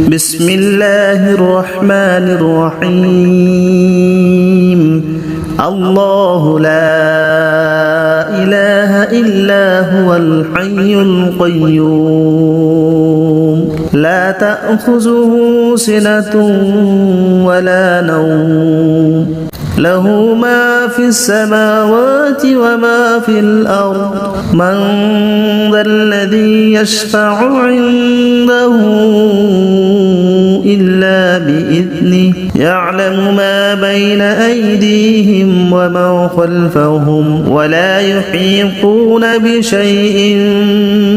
بسم الله الرحمن الرحيم الله لا إله إلا هو الحي القيوم لا تأخذه سنة ولا نوم له ما في السماوات وما في الأرض من ذا الذي يشفع عنده إلا بإذنه يعلم ما بين أيديهم وما خلفهم ولا يحيطون بشيء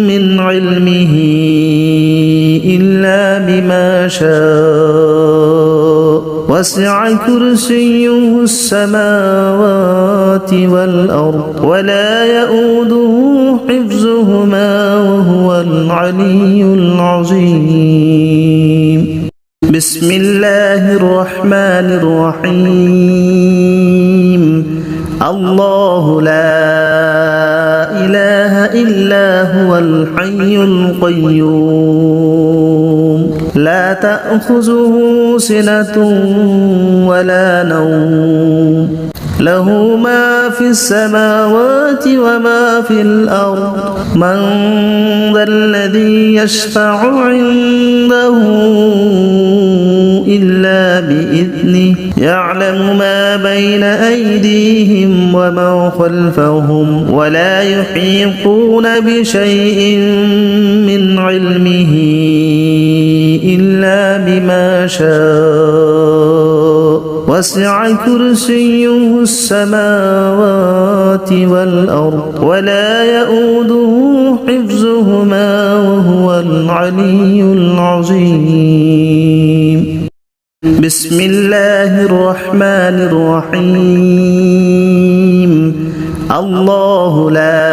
من علمه إلا بما شاء وسع كرسيه السماوات والأرض ولا يؤوده حفظهما وهو العلي العظيم بسم الله الرحمن الرحيم الله لا إله إلا هو الحي القيوم لا تأخذه سنة ولا نوم له ما في السماوات وما في الأرض من ذا الذي يشفع عنده إلا بإذنه يعلم ما بين أيديهم وما خلفهم ولا يحيطون بشيء من علمه إلا بما شاء وسع كرسيه السماوات والأرض ولا يؤوده حفظهما وهو العلي العظيم بسم الله الرحمن الرحيم الله لا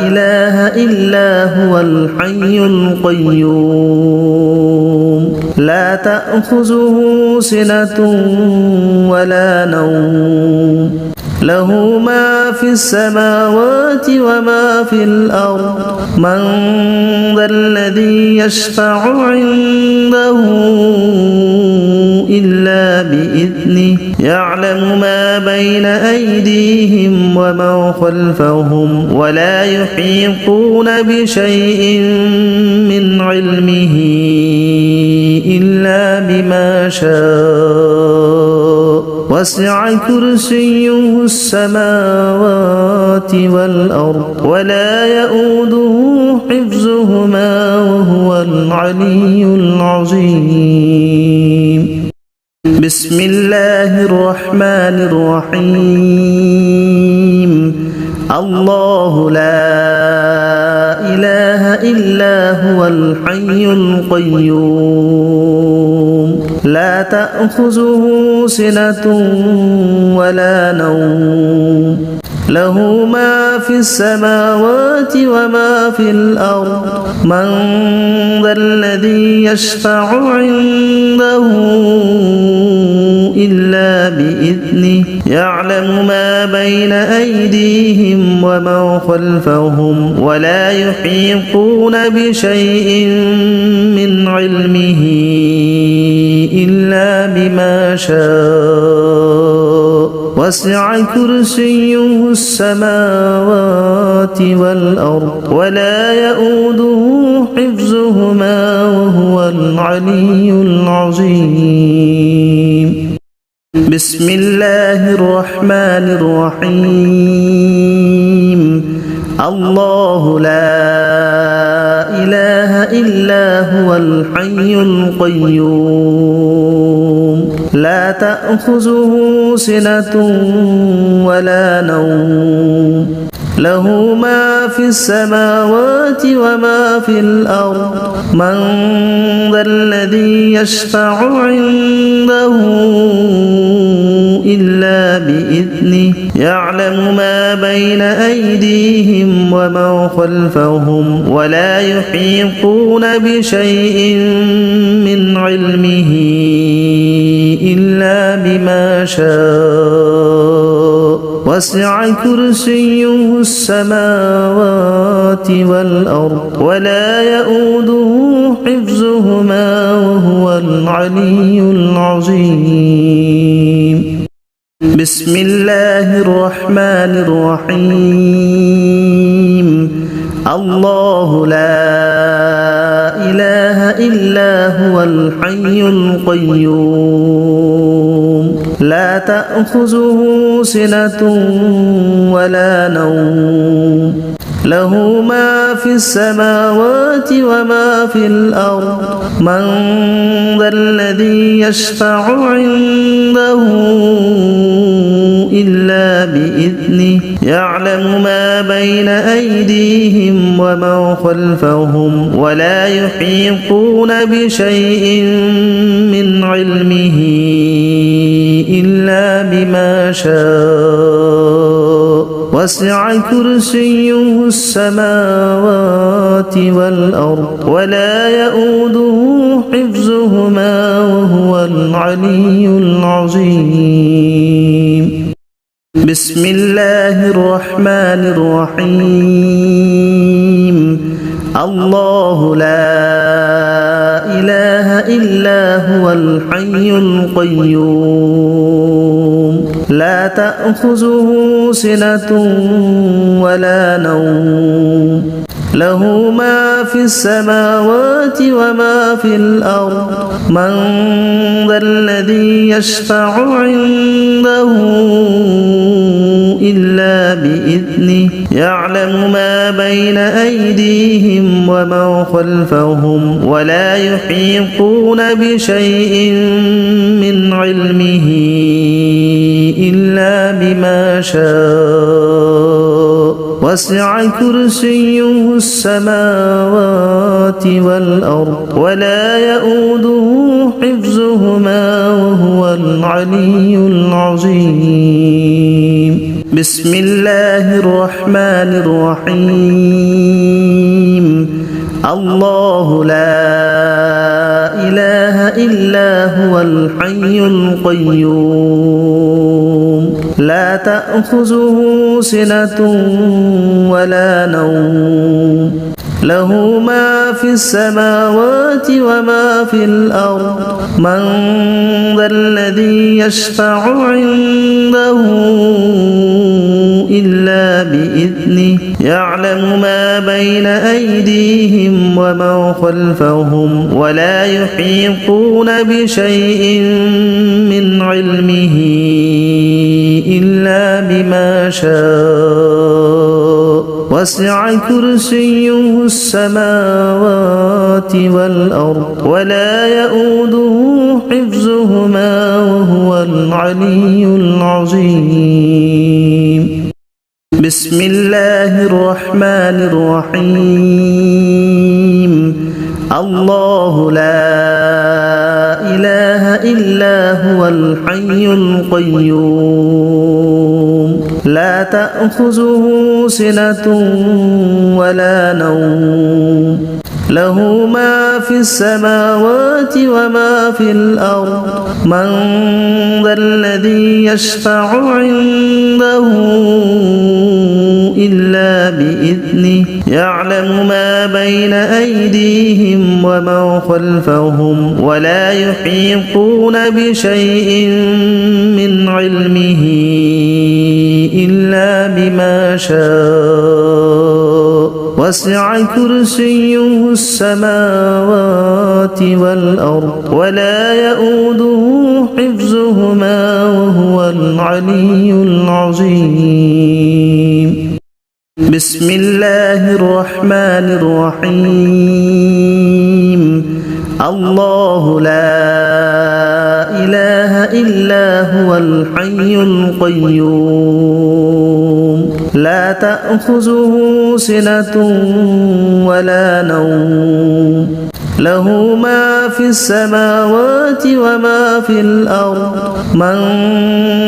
إله إلا هو الحي القيوم لا تأخذه سنة ولا نوم له ما في السماوات وما في الأرض من ذا الذي يشفع عنده إلا بإذنه يعلم ما بين أيديهم وما خلفهم ولا يحيطون بشيء من علمه إلا بما شاء وسع كرسيه السماوات والأرض ولا يؤوده حفظهما وهو العلي العظيم بسم الله الرحمن الرحيم الله لا إله إلا هو الحي القيوم لا تأخذه سنة ولا نوم له ما في السماوات وما في الأرض من ذا الذي يشفع عنده إلا بإذنه يعلم ما بين أيديهم وما خلفهم ولا يحيطون بشيء من علمه إلا بما شاء وسع كرسيه السماوات والأرض ولا يؤوده حفظهما وهو العلي العظيم بسم الله الرحمن الرحيم الله لا إله إلا هو الحي القيوم لا تأخذه سنة ولا نوم له ما في السماوات وما في الأرض من ذا الذي يشفع عنده إلا بإذنه يعلم ما بين أيديهم وما خلفهم ولا يحيطون بشيء من علمه إلا بما شاء وسع كرسيه السماوات والأرض ولا يؤوده حفظهما وهو العلي العظيم. بسم الله الرحمن الرحيم. الله لا إله إلا هو الحي القيوم لا تأخذه سنة ولا نوم له ما في السماوات وما في الأرض من ذا الذي يشفع عنده إلا بإذنه يعلم ما بين أيديهم وما خلفهم ولا يحيطون بشيء من علمه إلا بما شاء وسع كرسيه السماوات والأرض ولا يؤوده حفظهما وهو العلي العظيم. بسم الله الرحمن الرحيم. الله لا إله إلا هو الحي القيوم لا تأخذه سنة ولا نوم له ما في السماوات وما في الأرض من ذا الذي يشفع عنده إلا بإذنه يعلم ما بين أيديهم وما خلفهم ولا يحيطون بشيء من علمه إلا بما شاء وسع كرسيه السماوات والأرض ولا يؤوده حفظهما وهو العلي العظيم. بسم الله الرحمن الرحيم. الله لا إله إلا هو الحي القيوم لا تأخذه سنة ولا نوم له ما في السماوات وما في الأرض من ذا الذي يشفع عنده إلا بإذنه يعلم ما بين أيديهم وما خلفهم ولا يحيطون بشيء من علمه إلا بما شاء وسع كرسيه السماوات والأرض ولا يؤوده حفظهما وهو العلي العظيم. بسم الله الرحمن الرحيم. الله لا إله إلا هو الحي القيوم لا تأخذه سنة ولا نوم له ما في السماوات وما في الأرض من ذا الذي يشفع عنده إلا بإذنه يعلم ما بين أيديهم وما خلفهم ولا يحيطون بشيء من علمه إلا بما شاء وسع كرسيه السماوات والأرض ولا يؤوده حفظهما وهو العلي العظيم. بسم الله الرحمن الرحيم. الله لا إله إلا هو الحي القيوم لا تأخذه سنة ولا نوم له ما في السماوات وما في الأرض من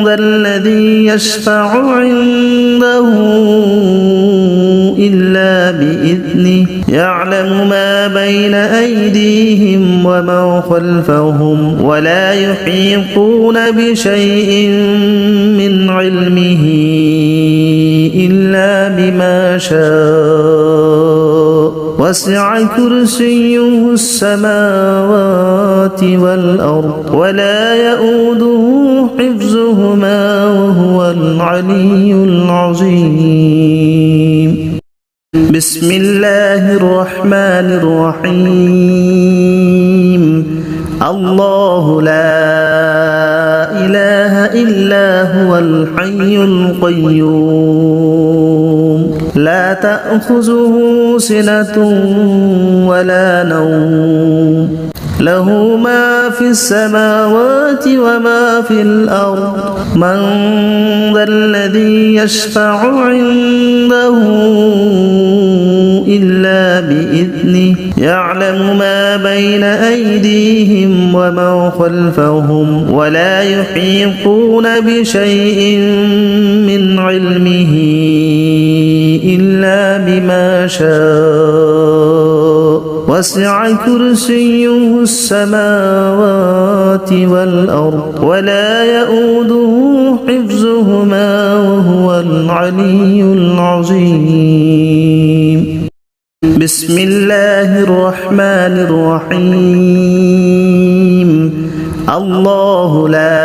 ذا الذي يشفع عنده إلا بإذنه يعلم ما بين أيديهم وما خلفهم ولا يحيطون بشيء من علمه إلا بما شاء وسع كرسيه السماوات والأرض ولا يؤوده حفظهما وهو العلي العظيم. بسم الله الرحمن الرحيم. الله لا إله إلا هو الحي القيوم لا تأخذه سنة ولا نوم له ما في السماوات وما في الأرض من ذا الذي يشفع عنده إلا بإذنه يعلم ما بين أيديهم وما خلفهم ولا يحيطون بشيء من علمه إلا بما شاء وسع كرسيه السماوات والأرض ولا يؤوده حفظهما وهو العلي العظيم. بسم الله الرحمن الرحيم. الله لا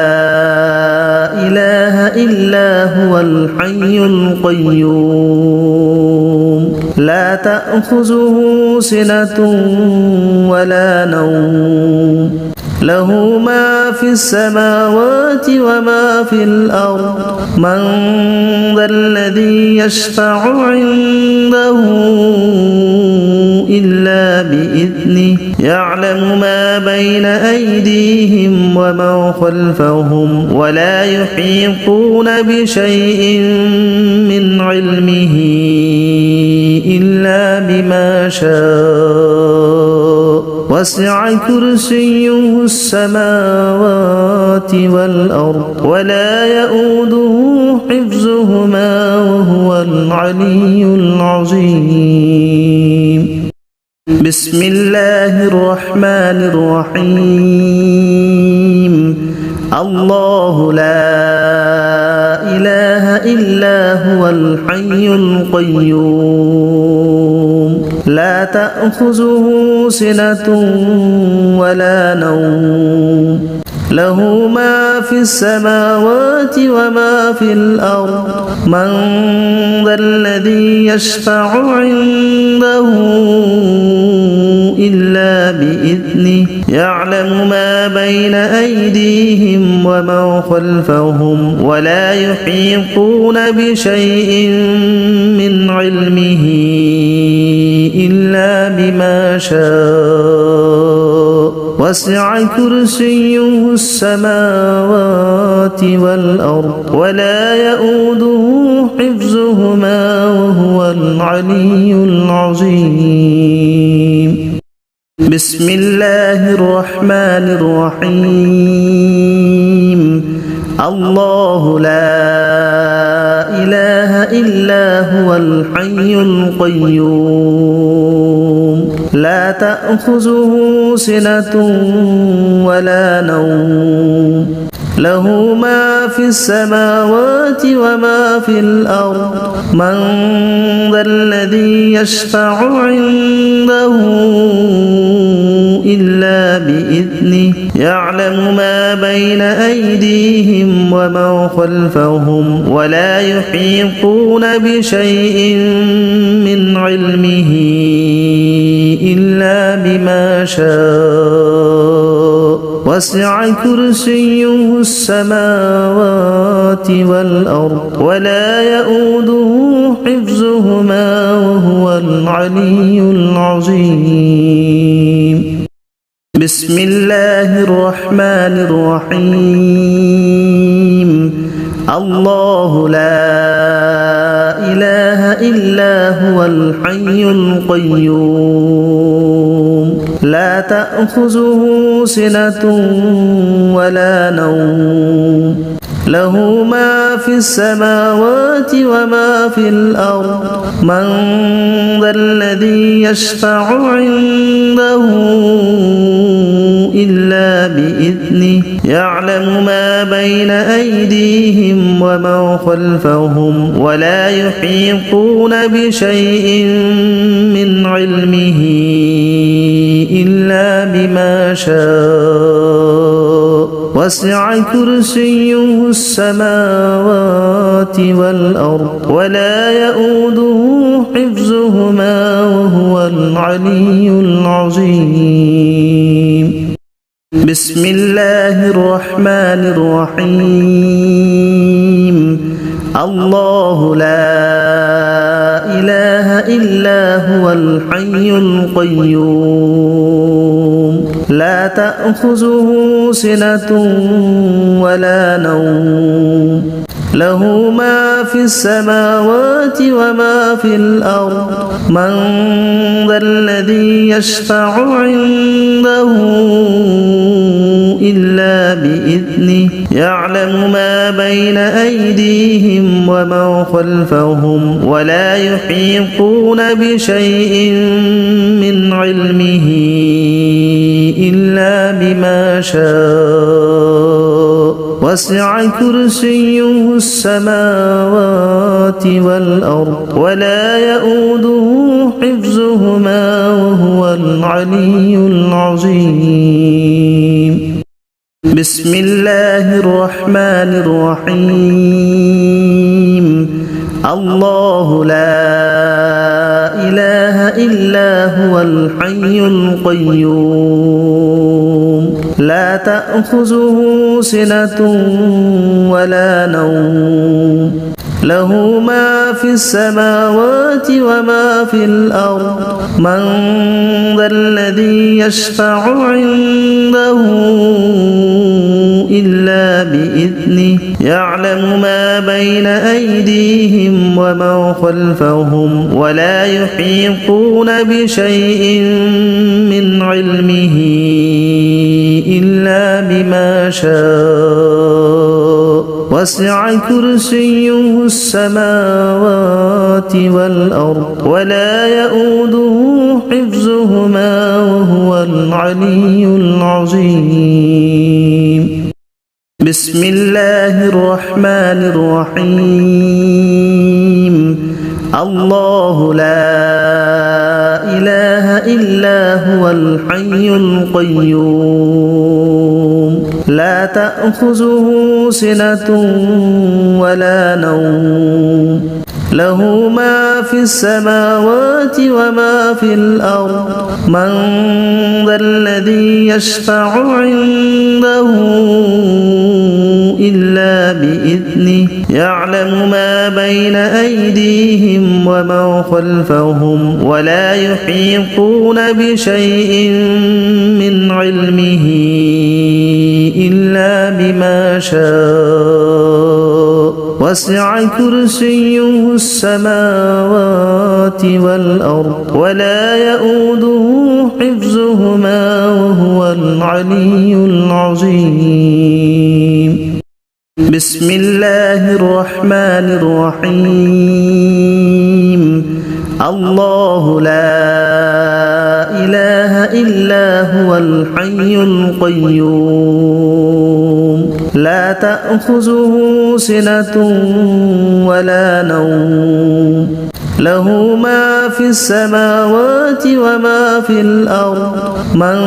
إله إلا هو الحي القيوم لا تأخذه سنة ولا نوم له ما في السماوات وما في الأرض من ذا الذي يشفع عنده إلا بإذنه يعلم ما بين أيديهم وما خلفهم ولا يحيطون بشيء من علمه إلا بما شاء وسع كرسيه السماوات والأرض ولا يؤوده حفظهما وهو العلي العظيم. بسم الله الرحمن الرحيم. الله لا إله إلا هو الحي القيوم لا تأخذه سنة ولا نوم له ما في السماوات وما في الأرض من ذا الذي يشفع عنده إلا بإذنه يعلم ما بين أيديهم وما خلفهم ولا يحيطون بشيء من علمه إلا بما شاء وسع كرسيه السماوات والأرض ولا يؤوده حفظهما وهو العلي العظيم. بسم الله الرحمن الرحيم. الله لا إله إلا هو الحي القيوم لا تأخذه سنة ولا نوم له ما في السماوات وما في الأرض من ذا الذي يشفع عنده إلا بإذنه يعلم ما بين أيديهم وما خلفهم ولا يحيطون بشيء من علمه إلا بما شاء وسع كرسيه السماوات والأرض ولا يؤوده حفظهما وهو العلي العظيم. بسم الله الرحمن الرحيم. الله لا إله إلا هو الحي القيوم لا تأخذه سنة ولا نوم له ما في السماوات وما في الأرض من ذا الذي يشفع عنده إلا بإذنه بإذنه يعلم ما بين أيديهم وما خلفهم ولا يحيطون بشيء من علمه إلا بما شاء وسع كرسيه السماوات والأرض ولا يؤوده حفظهما وهو العلي العظيم. بسم الله الرحمن الرحيم. الله لا إله إلا هو الحي القيوم لا تأخذه سنة ولا نوم له ما في السماوات وما في الأرض من ذا الذي يشفع عنده إلا بإذنه يعلم ما بين أيديهم وما خلفهم ولا يحيطون بشيء من علمه إلا بما شاء وسع كرسيه السماوات والأرض ولا يؤوده حفظهما وهو العلي العظيم. بسم الله الرحمن الرحيم. الله لا إله إلا هو الحي القيوم لا تأخذه سنة ولا نوم له ما في السماوات وما في الأرض من ذا الذي يشفع عنده إلا بإذنه يعلم ما بين أيديهم وما خلفهم ولا يحيطون بشيء من علمه إلا بما شاء وسع كرسيه السماوات والأرض ولا يؤوده حفظهما وهو العلي العظيم. بسم الله الرحمن الرحيم. الله لا إله إلا هو الحي القيوم لا تأخذه سنة ولا نوم له ما في السماوات وما في الأرض من ذا الذي يشفع عنده إلا بإذنه يعلم ما بين أيديهم وما خلفهم ولا يحيطون بشيء من علمه إلا بما شاء وسع كرسيه السماوات والأرض ولا يؤوده حفظهما وهو العلي العظيم. بسم الله الرحمن الرحيم. الله لا إله إلا هو الحي القيوم لا تأخذه سنة ولا نوم له ما في السماوات وما في الأرض من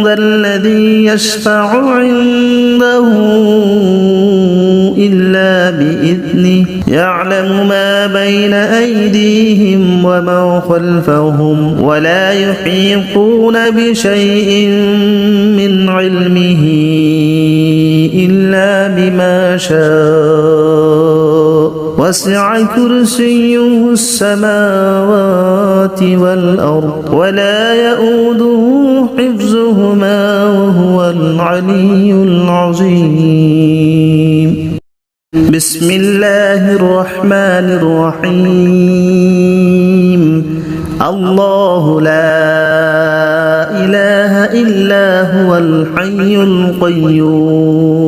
ذا الذي يشفع عنده إلا بإذنه يعلم ما بين أيديهم وما خلفهم ولا يحيطون بشيء من علمه إلا بما شاء وسع كرسيه السماوات والأرض ولا يؤوده حفظهما وهو العلي العظيم. بسم الله الرحمن الرحيم. الله لا إله إلا هو الحي القيوم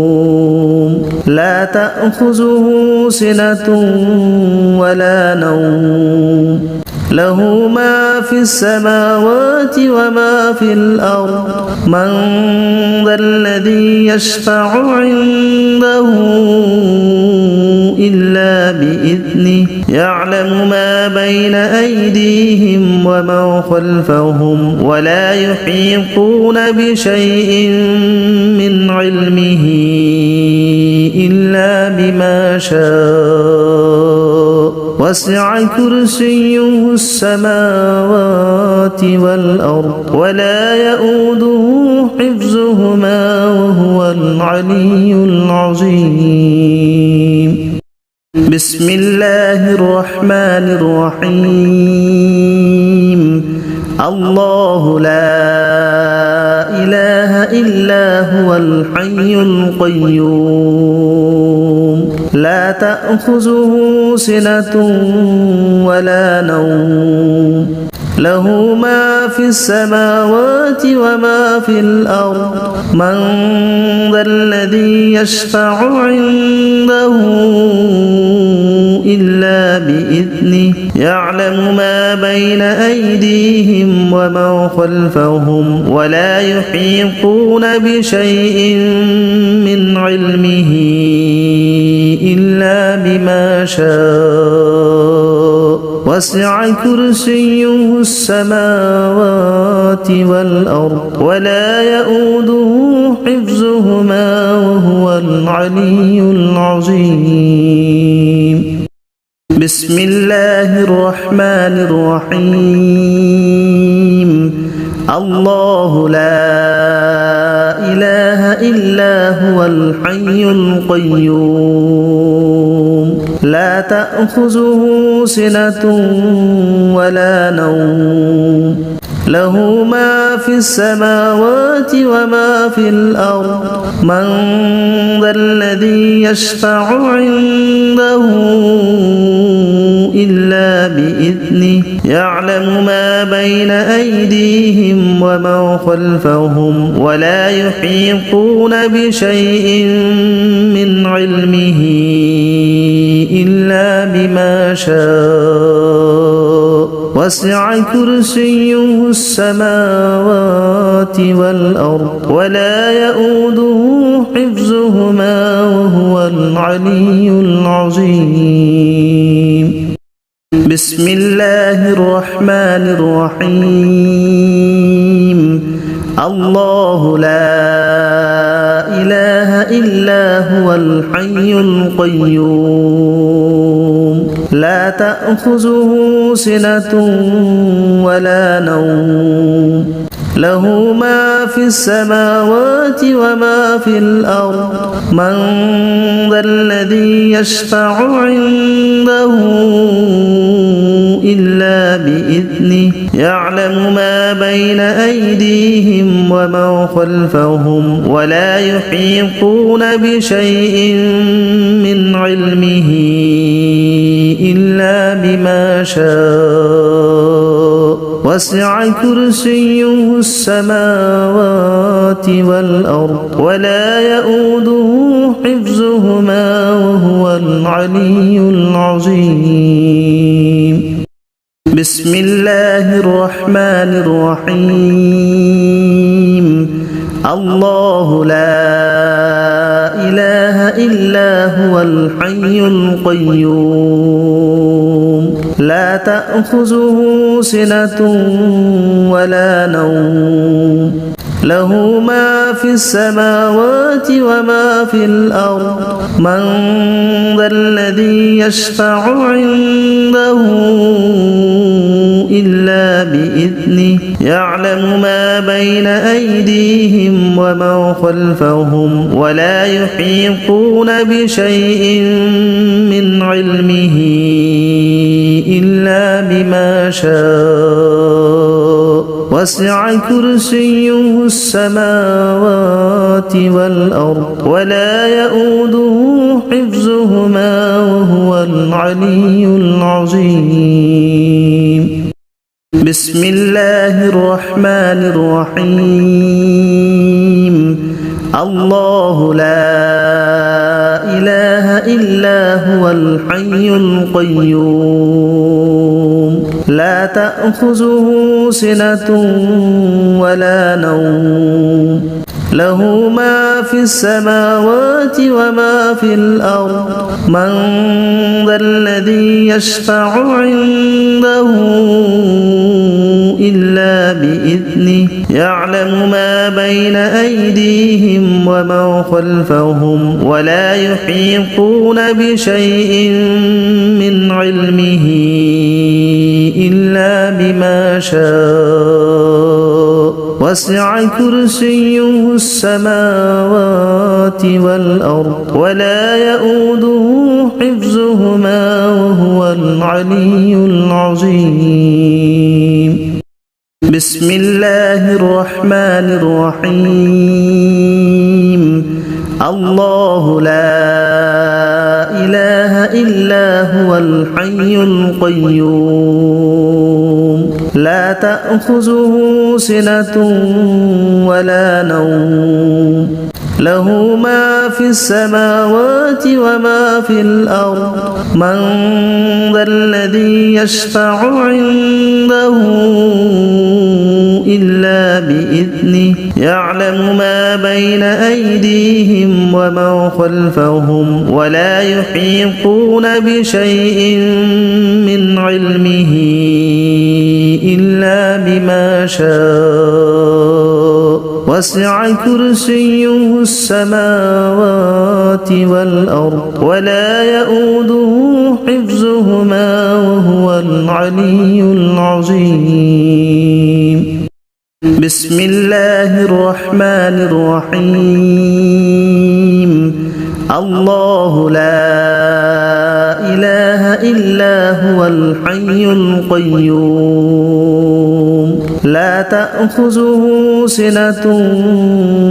لا تأخذه سنة ولا نوم له ما في السماوات وما في الأرض من ذا الذي يشفع عنده إلا بإذنه يعلم ما بين أيديهم وما خلفهم ولا يحيطون بشيء من علمه إلا بما شاء وسع كرسيه السماوات والأرض ولا يؤوده حفظهما وهو العلي العظيم بسم الله الرحمن الرحيم الله لا إله إلا هو الحي القيوم لا تأخذه سنة ولا نوم له ما في السماوات وما في الأرض من ذا الذي يشفع عنده إلا بإذنه يعلم ما بين أيديهم وما خلفهم ولا يحيطون بشيء من علمه إلا بما شاء وسع كرسيه السماوات والأرض ولا يؤوده حفظهما وهو العلي العظيم بسم الله الرحمن الرحيم الله لا إله إلا هو الحي القيوم لا تأخذه سنة ولا نوم له ما في السماوات وما في الأرض من ذا الذي يشفع عنده إلا بإذنه يعلم ما بين أيديهم وما خلفهم ولا يحيطون بشيء من علمه إلا بما شاء وسع كرسيه السماوات والأرض ولا يؤوده حفظهما وهو العلي العظيم بسم الله الرحمن الرحيم الله لا إله إلا هو الحي القيوم لا تأخذه سنة ولا نوم له ما في السماوات وما في الأرض من ذا الذي يشفع عنده إلا بإذنه يعلم ما بين أيديهم وما خلفهم ولا يحيطون بشيء من علمه إلا بما شاء وسع كرسيه السماوات والأرض ولا يؤوده حفظهما وهو العلي العظيم بسم الله الرحمن الرحيم الله لا إله إلا هو الحي القيوم لا تأخذه سنة ولا نوم له ما في السماوات وما في الأرض من ذا الذي يشفع عنده إلا بإذنه يعلم ما بين أيديهم وما خلفهم ولا يحيطون بشيء من علمه إلا بما شاء وسع كرسيه السماوات والأرض ولا يؤوده حفظهما وهو العلي العظيم بسم الله الرحمن الرحيم الله لا إله إلا هو الحي القيوم لا تأخذه سنة ولا نوم له ما في السماوات وما في الأرض من ذا الذي يشفع عنده إلا بإذنه يعلم ما بين أيديهم وما خلفهم ولا يحيطون بشيء من علمه إلا بما شاء وسع كرسيه السماوات والأرض ولا يؤوده حفظهما وهو العلي العظيم بسم الله الرحمن الرحيم الله لا إله إلا هو الحي القيوم لا تأخذه سنة ولا نوم له ما في السماوات وما في الأرض من ذا الذي يشفع عنده إلا بإذنه يعلم ما بين أيديهم وما خلفهم ولا يحيطون بشيء من علمه إلا بما شاء وسع كرسيه السماوات والأرض ولا يؤوده حفظهما وهو العلي العظيم بسم الله الرحمن الرحيم الله لا إله إلا هو الحي القيوم لا تأخذه سنة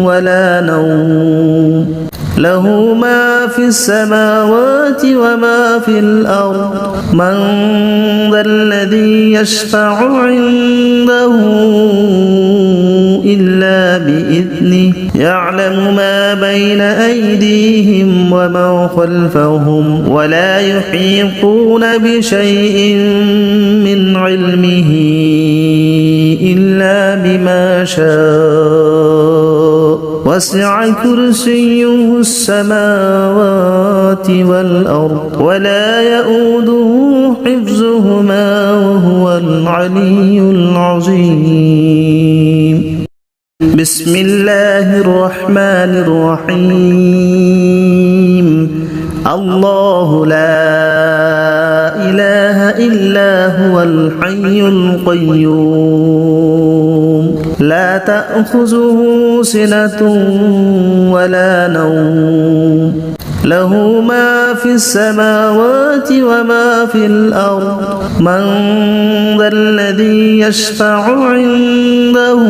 ولا نوم له ما في السماوات وما في الأرض من ذا الذي يشفع عنده إلا بإذنه يعلم ما بين أيديهم وما خلفهم ولا يحيطون بشيء من علمه إلا بما شاء وسع كرسيه السماوات والأرض ولا يؤوده حفظهما وهو العلي العظيم بسم الله الرحمن الرحيم الله لا إله إلا هو الحي القيوم لا تأخذه سنة ولا نوم له ما في السماوات وما في الأرض من ذا الذي يشفع عنده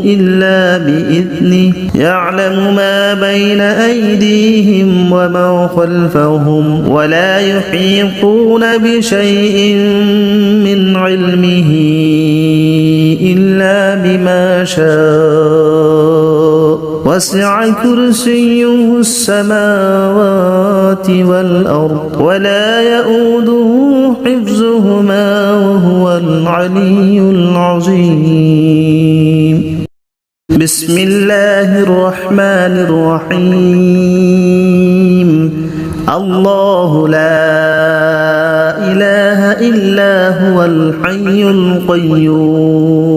إلا بإذنه يعلم ما بين أيديهم وما خلفهم ولا يحيطون بشيء من علمه إلا بما شاء وسع كرسيه السماوات والأرض ولا يؤوده حفظهما وهو العلي العظيم بسم الله الرحمن الرحيم الله لا إله إلا هو الحي القيوم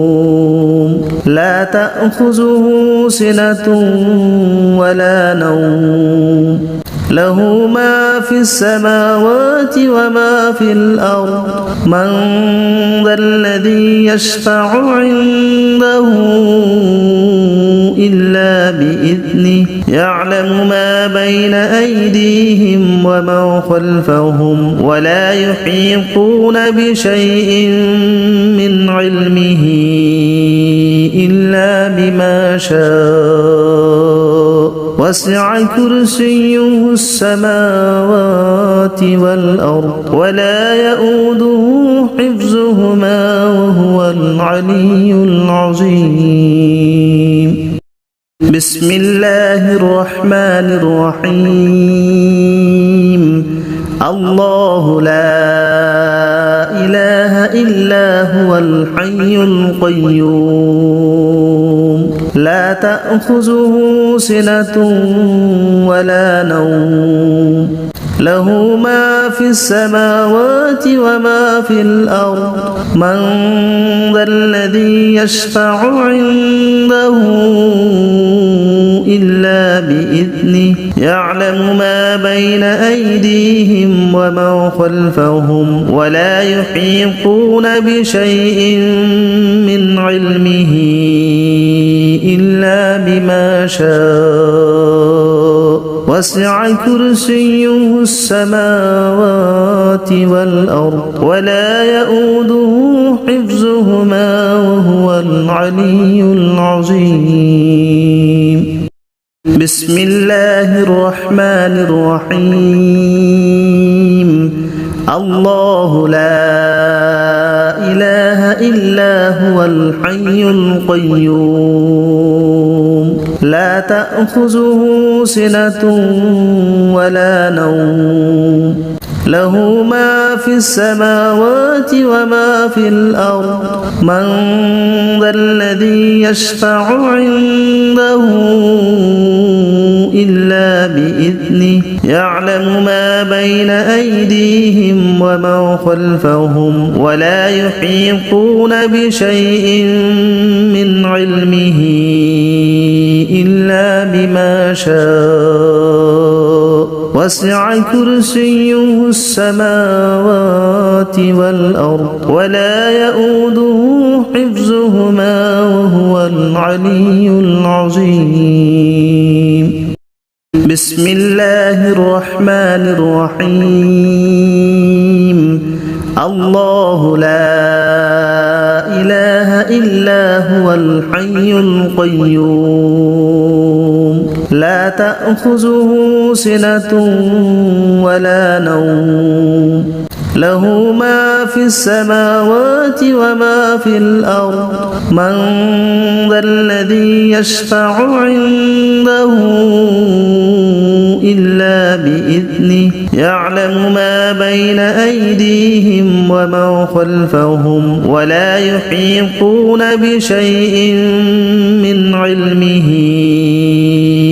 لا تأخذه سنة ولا نوم له ما في السماوات وما في الأرض من ذا الذي يشفع عنده إلا بإذنه يعلم ما بين أيديهم وما خلفهم ولا يحيطون بشيء من علمه إلا بما شاء وسع كرسيه السماوات والأرض ولا يؤوده حفظهما وهو العلي العظيم بسم الله الرحمن الرحيم الله لا إله إلا هو الحي القيوم لا تأخذه سنة ولا نوم له ما في السماوات وما في الأرض من ذا الذي يشفع عنده إلا بإذنه يعلم ما بين أيديهم وما خلفهم ولا يحيطون بشيء من علمه إلا بما شاء وسع كرسيه السماوات والأرض ولا يؤوده حفظهما وهو العلي العظيم بسم الله الرحمن الرحيم الله لا إله إلا هو الحي القيوم لا تأخذه سنة ولا نوم له ما في السماوات وما في الأرض من ذا الذي يشفع عنده إلا بإذنه يعلم ما بين أيديهم وما خلفهم ولا يحيطون بشيء من علمه إلا بما شاء وسع كرسيه السماوات والأرض ولا يؤوده حفظهما وهو العلي العظيم بسم الله الرحمن الرحيم الله لا إله إلا هو الحي القيوم لا تأخذه سنة ولا نوم له ما في السماوات وما في الأرض من ذا الذي يشفع عنده إلا بإذنه يعلم ما بين أيديهم وما خلفهم ولا يحيطون بشيء من علمه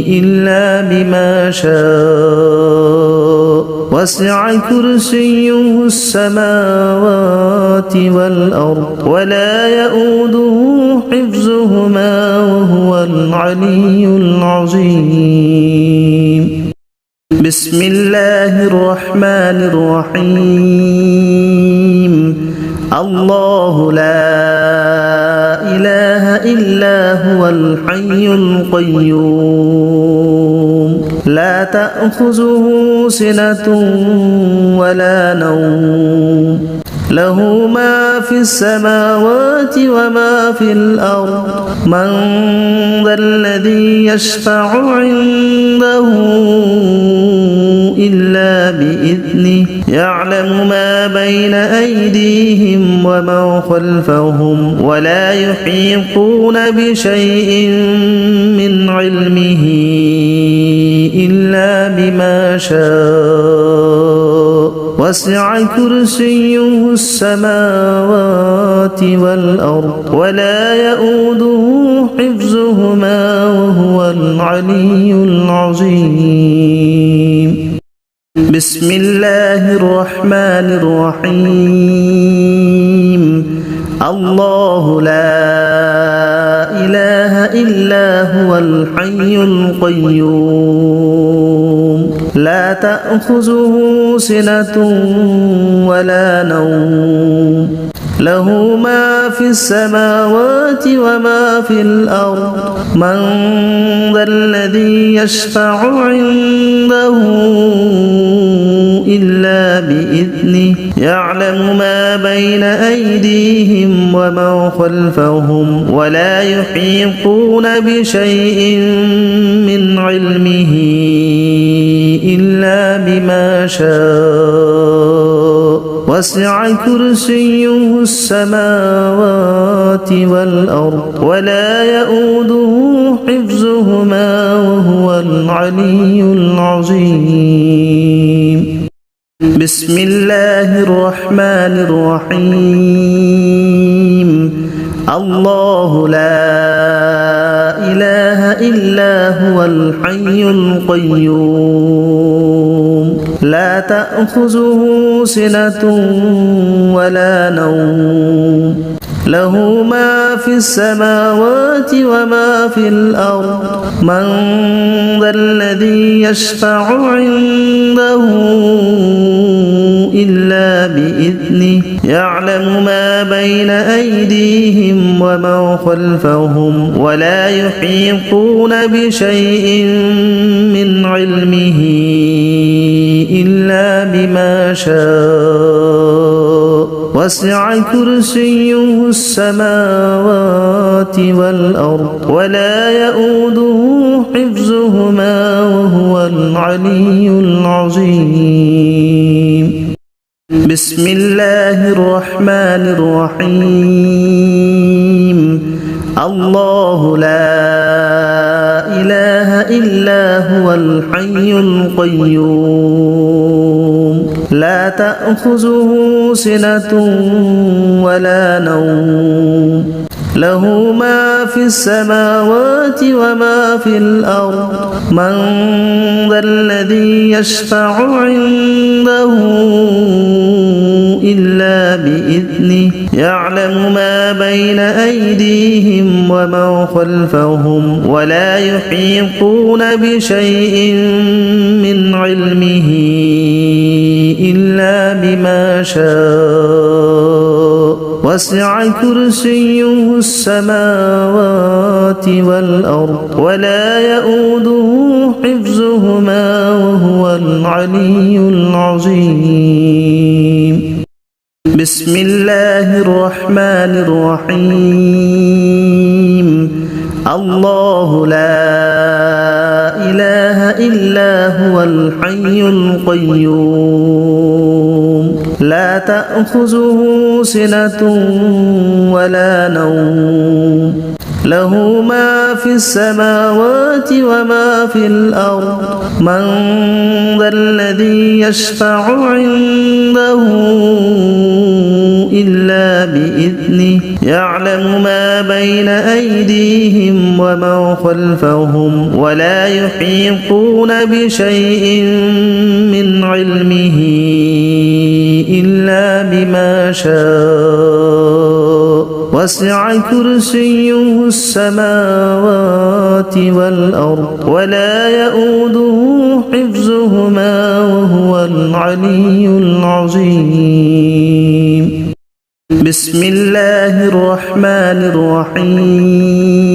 إلا بما شاء وسع كرسيه السماوات والأرض ولا يؤوده حفظهما وهو العلي العظيم بسم الله الرحمن الرحيم الله لا إله إلا هو الحي القيوم لا تأخذه سنة ولا نوم له ما في السماوات وما في الأرض من ذا الذي يشفع عنده إلا بإذنه يعلم ما بين أيديهم وما خلفهم ولا يحيطون بشيء من علمه إلا بما شاء وسع كرسيه السماوات والأرض ولا يؤوده حفظهما وهو العلي العظيم بسم الله الرحمن الرحيم الله لا إله إلا هو الحي القيوم لا تأخذه سنة ولا نوم له ما في السماوات وما في الأرض من ذا الذي يشفع عنده إلا بإذنه يعلم ما بين أيديهم وما خلفهم ولا يحيطون بشيء من علمه إلا بما شاء وسع كرسيه السماوات والأرض ولا يؤوده حفظهما وهو العلي العظيم بسم الله الرحمن الرحيم الله لا إله إلا هو الحي القيوم لا تأخذه سنة ولا نوم له ما في السماوات وما في الأرض من ذا الذي يشفع عنده إلا بإذنه يعلم ما بين أيديهم وما خلفهم ولا يحيطون بشيء من علمه إلا بما شاء وسع كرسيه السماوات والأرض ولا يؤوده حفظهما وهو العلي العظيم بسم الله الرحمن الرحيم الله لا إله إلا هو الحي القيوم لا تأخذه سنة ولا نوم له ما في السماوات وما في الأرض من ذا الذي يشفع عنده إلا بإذنه يعلم ما بين أيديهم وما خلفهم ولا يحيطون بشيء من علمه إلا بما شاء وسع كرسيه السماوات والأرض ولا يؤوده حفظهما وهو العلي العظيم بسم الله الرحمن الرحيم الله لا إله إلا هو الحي القيوم لا تأخذه سنة ولا نوم له ما في السماوات وما في الأرض من ذا الذي يشفع عنده إلا بإذنه يعلم ما بين أيديهم وما خلفهم ولا يحيطون بشيء من علمه إلا بما شاء وسع كرسيه السماوات والأرض ولا يؤوده حفظهما وهو العلي العظيم بسم الله الرحمن الرحيم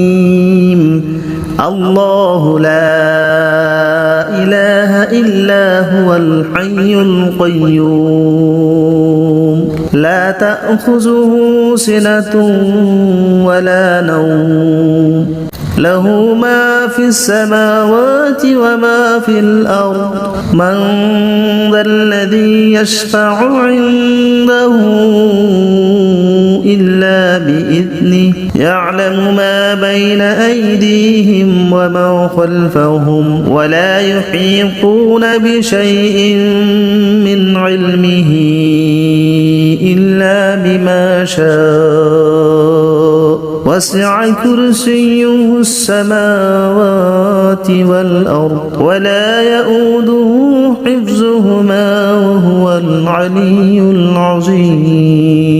الله لا إله إلا هو الحي القيوم لا تأخذه سنة ولا نوم له ما في السماوات وما في الأرض من ذا الذي يشفع عنده إلا بإذنه يعلم ما بين أيديهم وما خلفهم ولا يحيطون بشيء من علمه إلا بما شاء وسع كرسيه السماوات والأرض ولا يؤوده حفظهما وهو العلي العظيم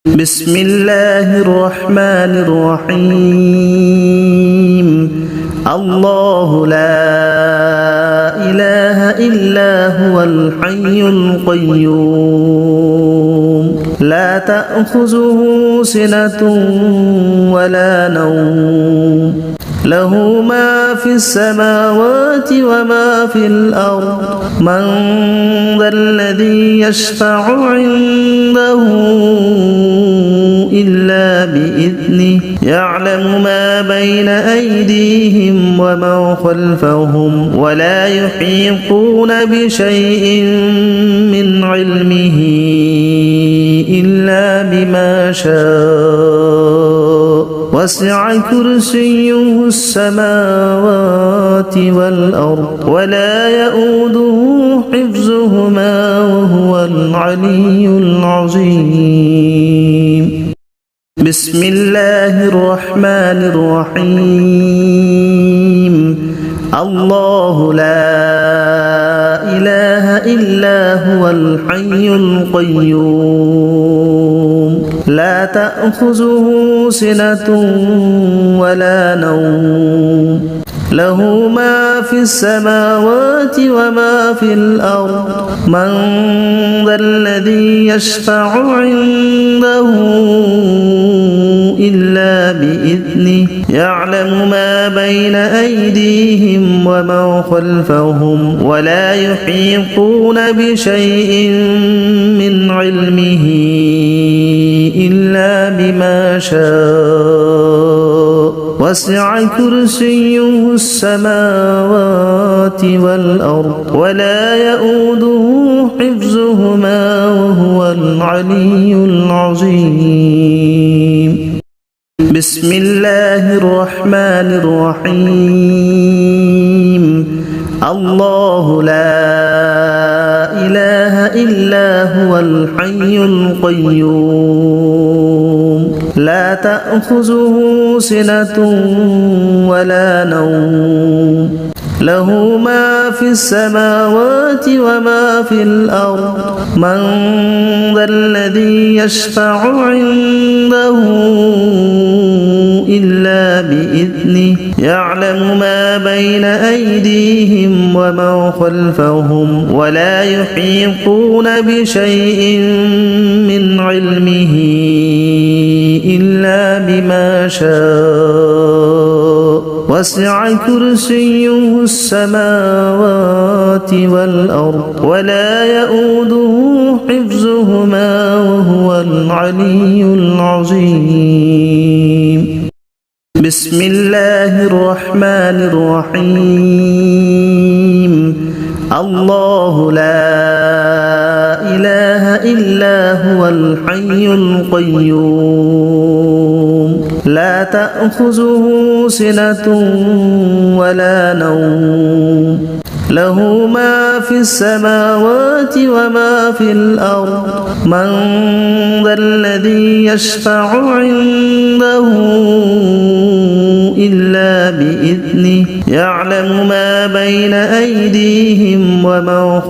بسم الله الرحمن الرحيم الله لا إله إلا هو الحي القيوم لا تأخذه سنة ولا نوم له ما في السماوات وما في الأرض من ذا الذي يشفع عنده إلا بإذنه يعلم ما بين أيديهم وما خلفهم ولا يحيطون بشيء من علمه إلا بما شاء وسع كرسيه السماوات والأرض ولا يؤوده حفظهما وهو العلي العظيم بسم الله الرحمن الرحيم الله لا إله إلا هو الحي القيوم لا تأخذه سنة ولا نوم له ما في السماوات وما في الأرض من ذا الذي يشفع عنده إلا بإذنه يعلم ما بين أيديهم وما خلفهم ولا يحيطون بشيء من علمه إلا بما شاء وسع كرسيه السماوات والأرض ولا يؤوده حفظهما وهو العلي العظيم بسم الله الرحمن الرحيم الله لا إله إلا هو الحي القيوم لا تأخذه سنة ولا نوم له ما في السماوات وما في الأرض من ذا الذي يشفع عنده إلا بإذنه يعلم ما بين أيديهم وما خلفهم ولا يحيطون بشيء من علمه إلا بما شاء وسع كرسيه السماوات والأرض ولا يؤوده حفظهما وهو العلي العظيم بسم الله الرحمن الرحيم الله لا إله إلا هو الحي القيوم لا تأخذه سنة ولا نوم له ما في السماوات وما في الأرض من ذا الذي يشفع عنده إلا بإذنه يعلم ما بين أيديهم وما خلفهم